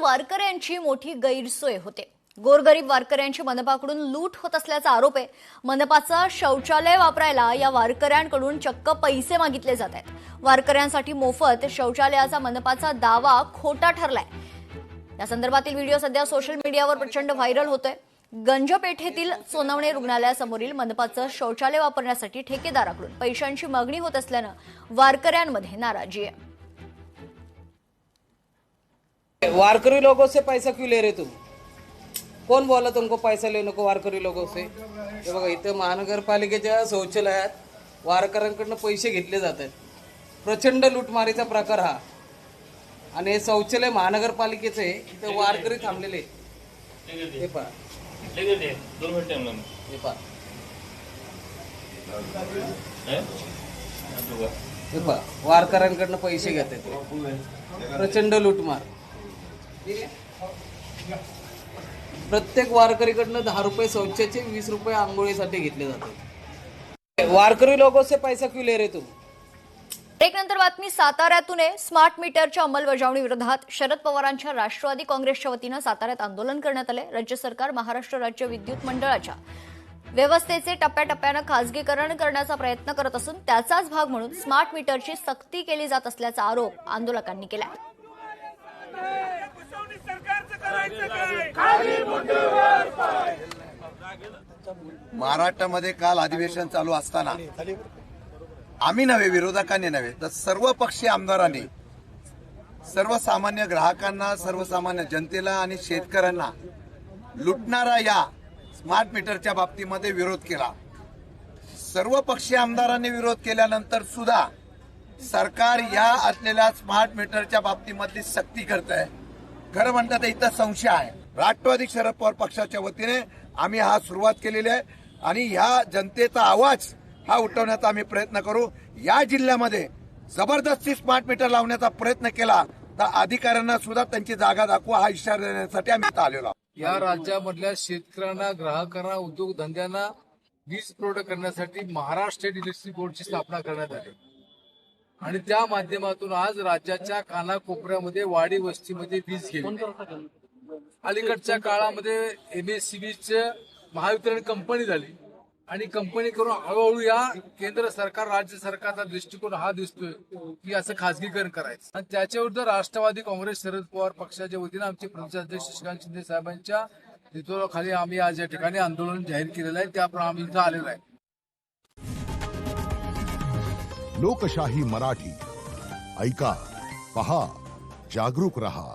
वारकऱ्यांची मोठी गैरसोय होते। गोरगरीब वारकऱ्यांची मनपाकडून लूट होत असल्याचा आरोप आहे। मनपाचं शौचालय वापरायला या वारकऱ्यांकडून चक्क पैसे मागितले जात आहेत। वारकऱ्यांसाठी मोफत शौचालयाचा मनपाचा दावा खोटा ठरलाय। या संदर्भातील व्हिडिओ सध्या सोशल मीडियावर प्रचंड व्हायरल होतोय। गंजपेठेतील सोनवणे रुग्णालयासमोरील मनपाचं शौचालय वापरण्यासाठी ठेकेदाराकडून पैशांची मागणी होत असल्यानं वारकऱ्यांमध्ये नाराजी आहे। वारकरी लोगों से पैसा क्यों ले रहे तुम? कौन बोला तुमको पैसा लेने को वारकरी लोगों से? हे बघा इथे महानगरपालिकेच्या शौचालयात वारकऱ्यांकडून पैसे घेतले जातात। प्रचंड लूटमारीचा प्रकार हा। आणि हे शौचालय महानगरपालिकेचे इथे वारकरी थांबलेले हे पहा वारकऱ्यांकडून पैसे घेतात। प्रचंड लूटमार। प्रत्येक वारकरीकडनं 10 रुपये शौचाचे 20 रुपये आंघोळीसाठी घेतले जातात। वारकरी लोगों से पैसा क्यों ले रहे तुम? एक नंतर बातमी साताऱ्यातून आहे। स्मार्ट मीटरच्या अंमलबजावणी विरोधात शरद पवारांच्या राष्ट्रवादी काँग्रेसच्या वतीनं साताऱ्यात आंदोलन करण्यात आले। राज्य सरकार महाराष्ट्र राज्य विद्युत मंडळाच्या व्यवस्थेचे टप्प्याटप्प्यानं खासगीकरण करण्याचा प्रयत्न करत असून त्याचाच भाग म्हणून स्मार्ट मीटरची सक्ती केली जात असल्याचा आरोप आंदोलकांनी केला। महाराष्ट्रामध्ये काल अधिवेशन चालू असताना आम्ही नव्हे, विरोधकांनी नव्हे तर सर्व पक्षीय आमदारांनी सर्वसामान्य ग्राहकांना, सर्वसामान्य जनतेला आणि शेतकऱ्यांना लुटणारा या स्मार्ट मीटरच्या बाबतीमध्ये विरोध केला। सर्व पक्षीय आमदारांनी विरोध केल्यानंतर सुद्धा सरकार या असलेल्या स्मार्ट मीटरच्या बाबतीमध्ये सक्ती करत आहे। खरं म्हणतात तर इथं संशय आहे। राष्ट्रवादी शरद पवार पक्षाच्या वतीने आम्ही हा सुरुवात केलेली आहे आणि ह्या जनतेचा आवाज हा उठवण्याचा आम्ही प्रयत्न करू। या जिल्ह्यामध्ये जबरदस्ती स्मार्ट मीटर लावण्याचा प्रयत्न केला तर अधिकाऱ्यांना सुद्धा त्यांची जागा दाखवा हा इशारा देण्यासाठी आम्ही इथं आलेलो आहोत। या राज्यामधल्या शेतकऱ्यांना, ग्राहकांना, उद्योगधंद्यांना वीज पुरवठा करण्यासाठी महाराष्ट्र स्टेट इलेक्ट्रिसिटी बोर्डची स्थापना करण्यात आली आणि त्या माध्यमातून आज राज्याच्या कानाकोपऱ्यामध्ये वाडी वस्तीमध्ये वीज गेली। अलीकडच्या काळामध्ये MSCBची महावितरण कंपनी झाली आणि कंपनी करून हळूहळू या केंद्र सरकार, राज्य सरकारचा दृष्टिकोन हा दिसतोय की असं खासगीकरण करायचं आणि त्याच्या विरुद्ध राष्ट्रवादी काँग्रेस शरद पवार पक्षाच्या वतीनं आमचे प्रदेशाध्यक्ष शशिकांत शिंदे साहेबांच्या नेतृत्वाखाली आम्ही आज या ठिकाणी आंदोलन जाहीर केलेलं आहे। त्याप्रमाणे आम्ही इथं आलेलो आहे। लोकशाही मराठी ऐका, पहा, जागरूक रहा।